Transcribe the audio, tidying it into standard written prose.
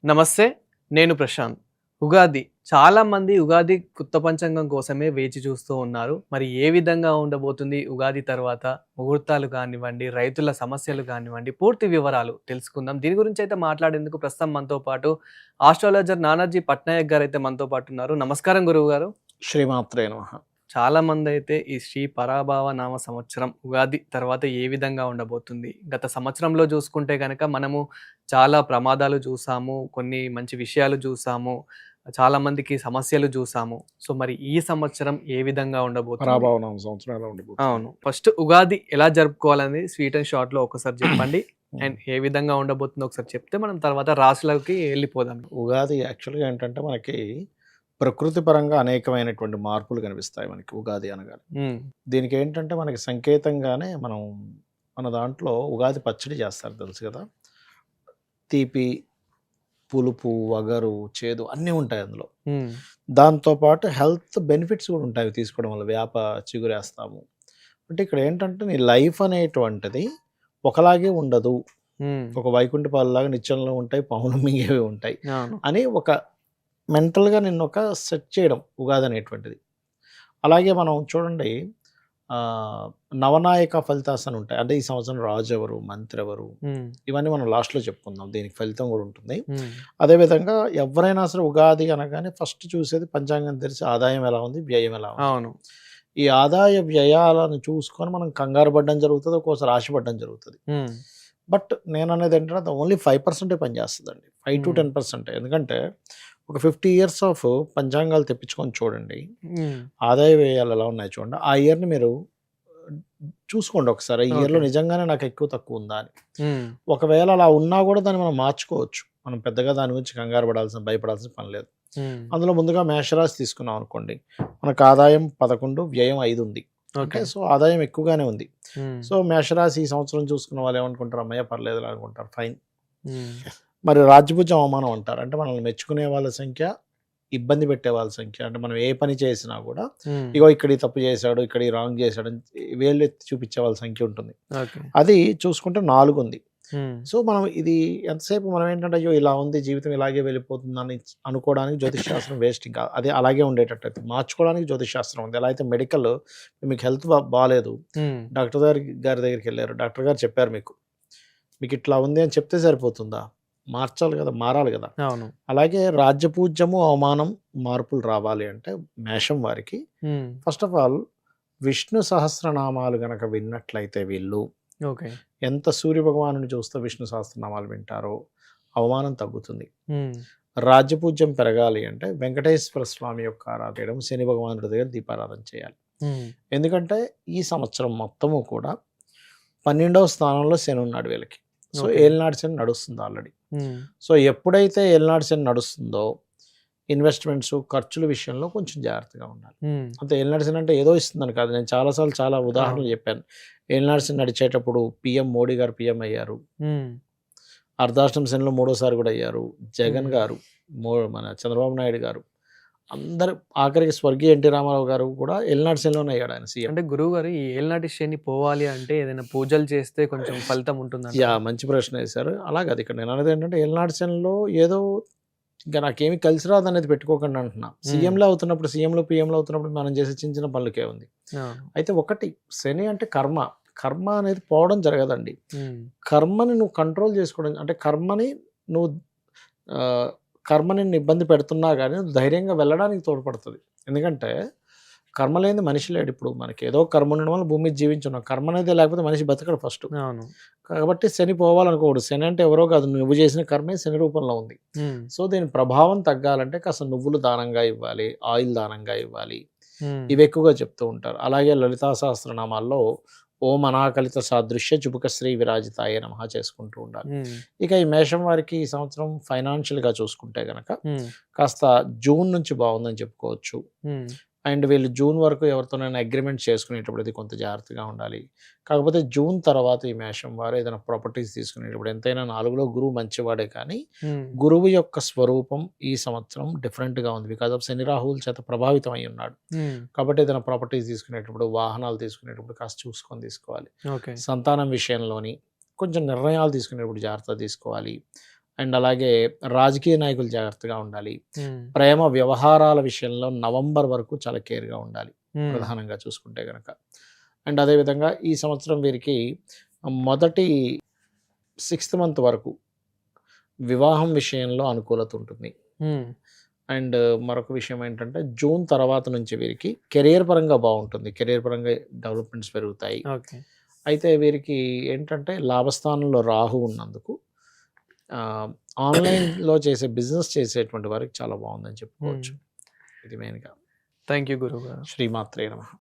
నమస్తే. నేను ప్రశాంత్. ఉగాది. చాలామంది ఉగాది కొత్త పంచాంగం కోసమే వేచి చూస్తూ ఉన్నారు. మరి ఏ విధంగా ఉండబోతుంది ఉగాది తర్వాత? ముహూర్తాలు కానివ్వండి, రైతుల సమస్యలు కానివ్వండి, పూర్తి వివరాలు తెలుసుకుందాం. దీని గురించైతే మాట్లాడేందుకు ప్రస్తుతం మనతో పాటు ఆస్ట్రాలజర్ నానాజీ పట్నాయక్ గారైతే మనతో పాటు ఉన్నారు. నమస్కారం గురువుగారు. శ్రీమాత్రే నమః. చాలామందైతే ఈ శ్రీ పరాభవ నామ సంవత్సరం ఉగాది తర్వాత ఏ విధంగా ఉండబోతుంది? గత సంవత్సరంలో చూసుకుంటే గనక మనము చాలా ప్రమాదాలు చూసాము. కొన్ని మంచి విషయాలు చూసాము. చాలా మందికి సమస్యలు చూసాము. సో, మరి ఈ సంవత్సరం ఏ విధంగా ఉండబోతుంది? పరాభవనం సంవత్సరం ఎలా ఉండిపోతుంది? అవును. ఫస్ట్ ఉగాది ఎలా జరుపుకోవాలని స్వీట్ అండ్ షార్ట్‌లో ఒకసారి చెప్పండి. అండ్ ఏ విధంగా ఉండబోతుందో ఒకసారి చెప్తే మనం తర్వాత రాశులకి వెళ్ళిపోదాం. ఉగాది యాక్చువల్‌గా ఏంటంటే మనకి ప్రకృతి పరంగా అనేకమైనటువంటి మార్పులు కనిపిస్తాయి మనకి ఉగాది అనగానే. హ్మ్. దీనికి ఏంటంటే మనకి సంకేతంగానే మన దాంట్లో ఉగాది పచ్చడి చేస్తారు తెలుసు కదా! తీపి, పులుపు, వగరు, చేదు అన్నీ ఉంటాయి అందులో. హ్మ్. దాంతో పాటు హెల్త్ బెనిఫిట్స్ కూడా ఉంటాయి అవి తీసుకోవడం వల్ల. వేప చిగురేస్తాము. అంటే ఇక్కడ ఏంటంటే నీ లైఫ్ అనేటువంటిది ఒకలాగే ఉండదు. హ్మ్. ఒక వైకుంఠ పాలులాగా నిత్యంలో ఉంటాయి, పాములు మింగేవి ఉంటాయి అవును. అని ఒక మెంటల్‌గా నిన్నొక సెట్ చేయడం ఉగాది అనేటువంటిది. అలాగే మనం చూడండి నవనాయక ఫలితాస్ అని ఉంటాయి. అంటే ఈ సంవత్సరం రాజు ఎవరు, మంత్రి ఎవరు, హ్మ్. ఇవన్నీ మనం లాస్ట్‌లో చెప్పుకుందాం. దీనికి ఫలితం కూడా ఉంటుంది. హ్మ్. అదేవిధంగా ఎవరైనా సరే ఉగాది అనగానే ఫస్ట్ చూసేది పంచాంగం తెరిచి ఆదాయం ఎలా ఉంది, వ్యయం ఎలా ఉంది. అవును. ఈ ఆదాయ వ్యయాలను చూసుకొని మనం కంగారు పడడం జరుగుతది. ఒక్కోసారి ఆశపడడం జరుగుతది. హ్మ్. బట్ నేననేది ఏంటంటే అది ఓన్లీ 5% పనిచేస్తదండి. హ్మ్. 5-10%. ఎందుకంటే ఒక 50 ఇయర్స్ ఆఫ్ పంచాంగాలు తెప్పించుకొని చూడండి. హ్మ్. ఆదాయ వ్యయాలు ఎలా ఉన్నాయో చూడండి. ఆ ఇయర్‌ని మీరు చూసుకోండి ఒకసారి. ఈ ఇయర్‌లో ఓకే. నిజంగానే నాకు ఎక్కువ తక్కువ ఉందా అని. హ్మ్. ఒకవేళ అలా ఉన్నా కూడా దాన్ని మనం మార్చుకోవచ్చు. మనం పెద్దగా దాని గురించి కంగారు పడాల్సిన, భయపడాల్సిన పని లేదు. హ్మ్. అందులో ముందుగా మేషరాశి తీసుకున్నాం అనుకోండి. మనకు ఆదాయం 11, వ్యయం 5 ఉంది. అంటే ఓకే. సో, ఆదాయం ఎక్కువగానే ఉంది. హ్మ్. సో, మేషరాశి ఈ సంవత్సరం చూసుకున్న వాళ్ళు ఏమనుకుంటారు? హమ్మయ్య! పర్లేదులే అనుకుంటారు. ఫైన్. హ్మ్. మరి రాజ్యభుజం అవమానం అంటారు. అంటే మనల్ని మెచ్చుకునే వాళ్ళ సంఖ్య, ఇబ్బంది పెట్టే వాళ్ళ సంఖ్య. అంటే మనం ఏ పని చేసినా కూడా, హ్మ్. ఇగో ఇక్కడ ఈ తప్పు చేశాడు, ఇక్కడ ఈ రాంగ్ చేశాడని వేలెత్తి చూపించే వాళ్ళ సంఖ్య ఉంటుంది. ఓకే. అది చూసుకుంటే 4 ఉంది. హ్మ్. సో, మనం ఇది ఎంతసేపు మనం ఏంటంటే, అయ్యో! ఇలా ఉంది జీవితం ఇలాగే వెళ్ళిపోతుందని అనుకోవడానికి జ్యోతిష్ శాస్త్రం వేస్ట్ ఇంకా. అదే అలాగే ఉండేటట్టయితే. మార్చుకోవడానికి జ్యోతిష్ శాస్త్రం ఉంది. ఎలా అయితే మెడికల్ మీకు హెల్త్ బాలేదు. హ్మ్. డాక్టర్ గారి దగ్గరికెళ్లారు. డాక్టర్ గారు చెప్పారు మీకు. మీకిట్లా ఉంది అని చెప్తే సరిపోతుందా? మార్చాలి గదా! మారాలి గదా! అవును. అలాగే రాజ్యపూజ్యము, అవమానం, మార్పులు రావాలి అంటే మేషం వారికి హ్మ్. ఫస్ట్ ఆఫ్ ఆల్ విష్ణు సహస్రనామాలు గనక విన్నట్లయితే వీళ్ళు ఓకే. ఎంత సూర్యభగవానుడిని చూస్తూ విష్ణు సహస్రనామాలు వింటారో అవమానం తగ్గుతుంది. హ్మ్. రాజ్యపూజ్యం పెరగాలి అంటే వెంకటేశ్వర స్వామి యొక్క ఆరాధన చేయడం, శని భగవానుడి దగ్గర దీపారాధన చేయాలి. హ్మ్. ఎందుకంటే ఈ సంవత్సరం మొత్తము కూడా 12వ స్థానంలో శని ఉన్నాడు వీళ్ళకి. So, okay. ఏలినాటి శని నడుస్తుంది ఆల్రెడీ. హ్మ్. సో, ఎప్పుడైతే ఏలినాటి శని నడుస్తుందో ఇన్వెస్ట్‌మెంట్స్, ఖర్చుల విషయంలో కొంచెం జాగ్రత్తగా ఉండాలి. హ్మ్. అంతే ఏలినాటి శని అంటే ఏదో ఇస్తుందని కాదు. నేను చాలా సార్లు చాలా ఉదాహరణలు అవును. చెప్పాను. ఏలినాటి శని నడిచేటప్పుడు మోడీ గారు పీఎం అయ్యారు. హ్మ్. అర్ధాష్టమ శనిలో మూడోసారి కూడా అయ్యారు. జగన్ హ్మ్. గారు, మన చంద్రబాబు నాయుడు గారు, అందరూ ఆఖరికి స్వర్గీయ ఎన్టీ రామారావు గారు కూడా ఏలినాటి శనిలోనే అయ్యాడు ఆయన సీఎం. అంటే గురువుగారు ఈ ఏలినాటి శని పోవాలి అంటే ఏదైనా పూజలు చేస్తే కొంచెం ఫలితం ఉంటుందంటారా? మంచి ప్రశ్న ఏశారు. అలా కాదు ఇక్కడ నేను అనేది ఏంటంటే ఏలినాటి శనిలో ఏదో ఇంక నాకేమి కలిసి రాదనేది పెట్టుకోకండి అంటున్నా. హ్మ్. పీఎంలో అవుతున్నప్పుడు మనం చేసే చిన్న చిన్న పనులకే ఉంది. అవును. అయితే ఒకటి శని అంటే కర్మ. కర్మ అనేది పోవడం జరగదండి. హ్మ్. కర్మని నువ్వు కంట్రోల్ చేసుకోవడం అంటే నువ్వు ఆహ్, కర్మ నిన్ను ఇబ్బంది పెడుతున్నా గాని నువ్వు ధైర్యంగా వెళ్ళడానికి తోడ్పడతది. ఎందుకంటే కర్మ లేనిది మనిషి లేడు. ఇప్పుడు మనకేదో కర్మ ఉండడం వల్ల భూమి మీద జీవించున్నాం. కర్మ అనేదే లేకపోతే మనిషి బతకడు ఫస్టు. అవును. కాబట్టి శని పోవాలనుకోకూడదు. శని అంటే ఎవరో కాదు. నువ్వు చేసిన కర్మే శని రూపంలో ఉంది. హ్మ్. సో, దీని ప్రభావం తగ్గాలంటే కాస్త నువ్వులు దానంగా ఇవ్వాలి. ఆయిల్ దానంగా ఇవ్వాలి. హ్మ్. ఇవి ఎక్కువగా చెప్తూ ఉంటారు. అలాగే లలితా సహస్రనామాల్లో ఓం అనాకలిత సాదృశ్య చుబుక శ్రీ విరాజితాయ నమః చేసుకుంటూ ఉండాలి. హ్మ్. ఇక ఈ మేషం వారికి ఈ సంవత్సరం ఫైనాన్షియల్‌గా చూసుకుంటే గనక హ్మ్. కాస్త జూన్ నుంచి బావుందని చెప్పుకోవచ్చు. హ్మ్. అండ్ వీళ్ళు జూన్ వరకు ఎవరితోనైనా అగ్రీమెంట్ చేసుకునేటప్పుడు అది కొంత జాగ్రత్తగా ఉండాలి. కాకపోతే జూన్ తర్వాత ఈ మేషం వారు ఏదైనా ప్రాపర్టీస్ తీసుకునేటప్పుడు ఎంతైనా 4లో గురువు మంచివాడే కానీ, హ్మ్. గురువు యొక్క స్వరూపం ఈ సంవత్సరం డిఫరెంట్‌గా ఉంది. బికాజ్ ఆఫ్ శని, రాహువుల చేత ప్రభావితం అయ్యి ఉన్నాడు. హ్మ్. కాబట్టి ఏదైనా ప్రాపర్టీస్ తీసుకునేటప్పుడు, వాహనాలు తీసుకునేటప్పుడు కాస్త చూసుకొని తీసుకోవాలి. ఓకే. సంతానం విషయంలోని కొంచెం నిర్ణయాలు తీసుకునేటప్పుడు జాగ్రత్త తీసుకోవాలి. అండ్ అలాగే రాజకీయ నాయకులు జాగ్రత్తగా ఉండాలి. ఉమ్, ప్రేమ వ్యవహారాల విషయంలో నవంబర్ వరకు చాలా కేర్‌గా ఉండాలి ఉమ్, ప్రధానంగా చూసుకుంటే గనక. అండ్ అదేవిధంగా ఈ సంవత్సరం వీరికి మొదటి 6th మంత్ వరకు వివాహం విషయంలో అనుకూలత ఉంటుంది. ఉమ్, అండ్ మరొక విషయం ఏంటంటే జూన్ తర్వాత నుంచి వీరికి కెరియర్ పరంగా బాగుంటుంది. కెరియర్ పరంగా డెవలప్‌మెంట్స్ పెరుగుతాయి. ఓకే. అయితే వీరికి ఏంటంటే లాభస్థానంలో రాహు ఉన్నందుకు ఆహ్, ఆన్‌లైన్‌లో చేసే బిజినెస్ చేసేటువంటి వారికి చాలా బాగుందని చెప్పుకోవచ్చు. ఉమ్. ఇది మెయిన్‌గా. థ్యాంక్ యూ గురువు గారు. శ్రీమాత్రే నమః.